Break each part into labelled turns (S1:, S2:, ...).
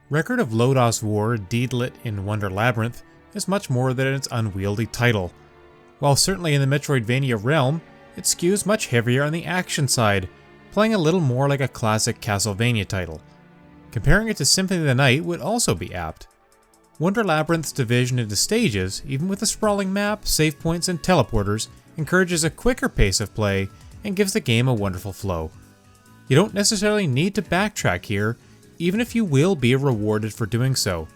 S1: Record of Lodoss War-Deedlit in Wonder Labyrinth is much more than its unwieldy title. While certainly in the Metroidvania realm, it skews much heavier on the action side, playing a little more like a classic Castlevania title. Comparing it to Symphony of the Night would also be apt. Wonder Labyrinth's division into stages, even with a sprawling map, save points, and teleporters, encourages a quicker pace of play and gives the game a wonderful flow. You don't necessarily need to backtrack here, even if you will be rewarded for doing so.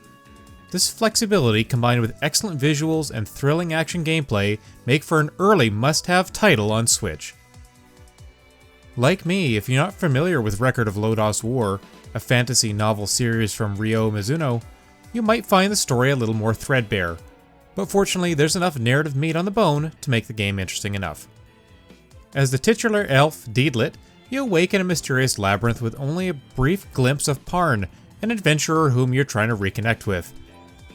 S1: This flexibility combined with excellent visuals and thrilling action gameplay make for an early must-have title on Switch. Like me, if you're not familiar with Record of Lodoss War, a fantasy novel series from Ryo Mizuno, you might find the story a little more threadbare, but fortunately there's enough narrative meat on the bone to make the game interesting enough. As the titular elf, Deedlit, you awaken a mysterious labyrinth with only a brief glimpse of Parn, an adventurer whom you're trying to reconnect with.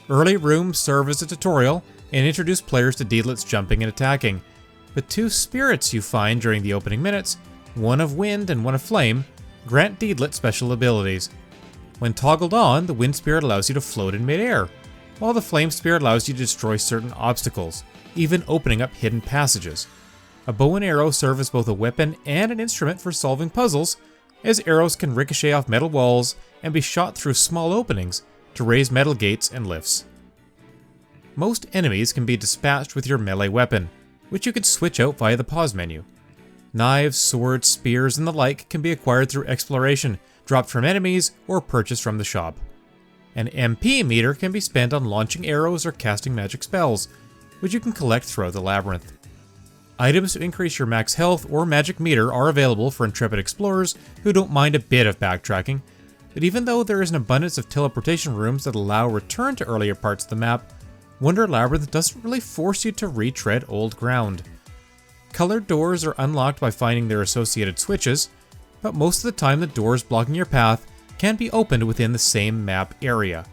S1: Early rooms serve as a tutorial and introduce players to Deedlit's jumping and attacking, but two spirits you find during the opening minutes, one of wind and one of flame, grant Deedlit special abilities. When toggled on, the wind spirit allows you to float in midair, while the flame spirit allows you to destroy certain obstacles, even opening up hidden passages. A bow and arrow serve as both a weapon and an instrument for solving puzzles, as arrows can ricochet off metal walls and be shot through small openings to raise metal gates and lifts. Most enemies can be dispatched with your melee weapon, which you can switch out via the pause menu. Knives, swords, spears, and the like can be acquired through exploration, dropped from enemies, or purchased from the shop. An MP meter can be spent on launching arrows or casting magic spells, which you can collect throughout the labyrinth. Items to increase your max health or magic meter are available for intrepid explorers who don't mind a bit of backtracking, but even though there is an abundance of teleportation rooms that allow return to earlier parts of the map, Wonder Labyrinth doesn't really force you to retread old ground. Colored doors are unlocked by finding their associated switches, but most of the time the doors blocking your path can be opened within the same map area.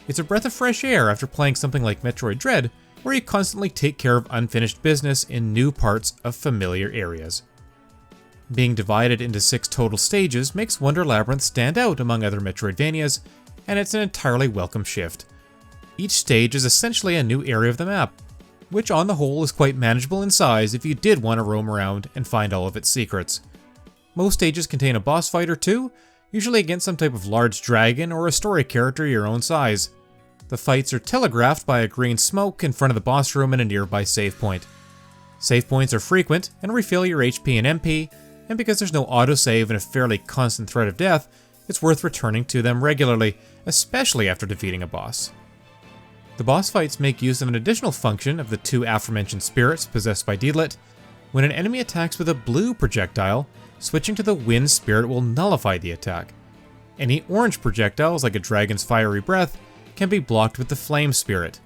S1: It's a breath of fresh air after playing something like Metroid Dread, where you constantly take care of unfinished business in new parts of familiar areas. Being divided into 6 total stages makes Wonder Labyrinth stand out among other Metroidvanias, and it's an entirely welcome shift. Each stage is essentially a new area of the map, which on the whole is quite manageable in size if you did want to roam around and find all of its secrets. Most stages contain a boss fight or two, usually against some type of large dragon or a story character your own size. The fights are telegraphed by a green smoke in front of the boss room and a nearby save point. Save points are frequent and refill your HP and MP, and because there's no autosave and a fairly constant threat of death, it's worth returning to them regularly, especially after defeating a boss. The boss fights make use of an additional function of the 2 aforementioned spirits possessed by Deedlit. When an enemy attacks with a blue projectile, switching to the wind spirit will nullify the attack. Any orange projectiles, like a dragon's fiery breath, can be blocked with the flame spirit.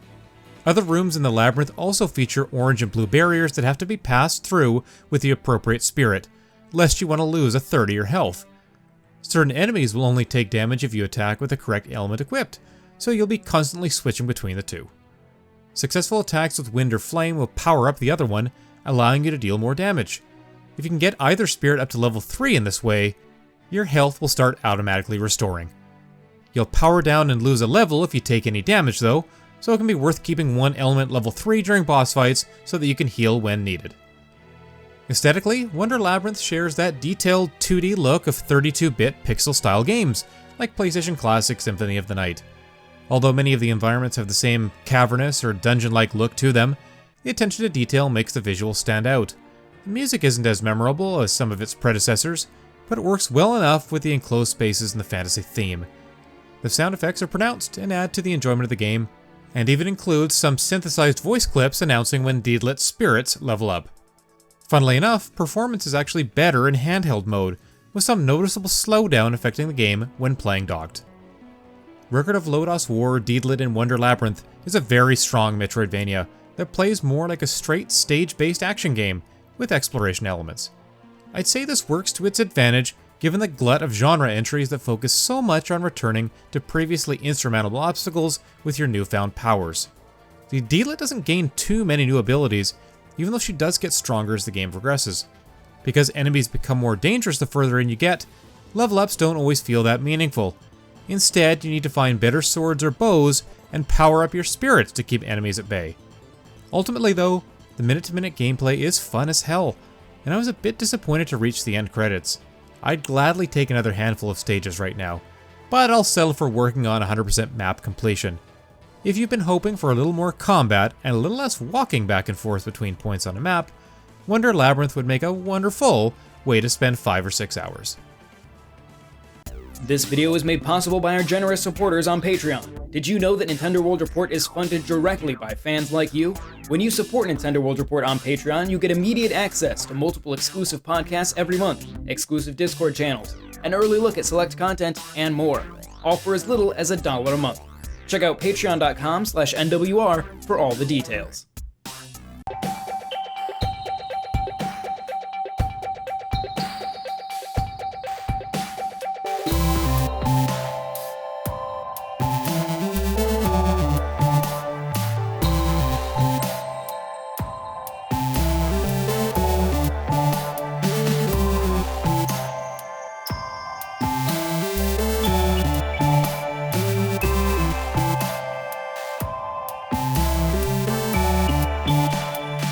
S1: Other rooms in the labyrinth also feature orange and blue barriers that have to be passed through with the appropriate spirit, lest you want to lose a third of your health. Certain enemies will only take damage if you attack with the correct element equipped, so you'll be constantly switching between the two. Successful attacks with wind or flame will power up the other one, allowing you to deal more damage. If you can get either spirit up to level 3 in this way, your health will start automatically restoring. You'll power down and lose a level if you take any damage though, so it can be worth keeping one element level 3 during boss fights so that you can heal when needed. Aesthetically, Wonder Labyrinth shares that detailed 2D look of 32-bit pixel-style games, like PlayStation Classic Symphony of the Night. Although many of the environments have the same cavernous or dungeon-like look to them, the attention to detail makes the visuals stand out. The music isn't as memorable as some of its predecessors, but it works well enough with the enclosed spaces and the fantasy theme. The sound effects are pronounced and add to the enjoyment of the game, and even includes some synthesized voice clips announcing when Deedlit's spirits level up. Funnily enough, performance is actually better in handheld mode, with some noticeable slowdown affecting the game when playing docked. Record of Lodoss War-Deedlit in Wonder Labyrinth is a very strong Metroidvania that plays more like a straight stage-based action game with exploration elements. I'd say this works to its advantage given the glut of genre entries that focus so much on returning to previously insurmountable obstacles with your newfound powers. The Deedlit doesn't gain too many new abilities, even though she does get stronger as the game progresses. Because enemies become more dangerous the further in you get, level ups don't always feel that meaningful. Instead, you need to find better swords or bows and power up your spirits to keep enemies at bay. Ultimately though, the minute-to-minute gameplay is fun as hell, and I was a bit disappointed to reach the end credits. I'd gladly take another handful of stages right now, but I'll settle for working on 100% map completion. If you've been hoping for a little more combat and a little less walking back and forth between points on a map, Wonder Labyrinth would make a wonderful way to spend 5 or 6 hours.
S2: This video is made possible by our generous supporters on Patreon. Did you know that Nintendo World Report is funded directly by fans like you? When you support Nintendo World Report on Patreon, you get immediate access to multiple exclusive podcasts every month, exclusive Discord channels, an early look at select content, and more, all for as little as $1 a month. Check out patreon.com/NWR for all the details.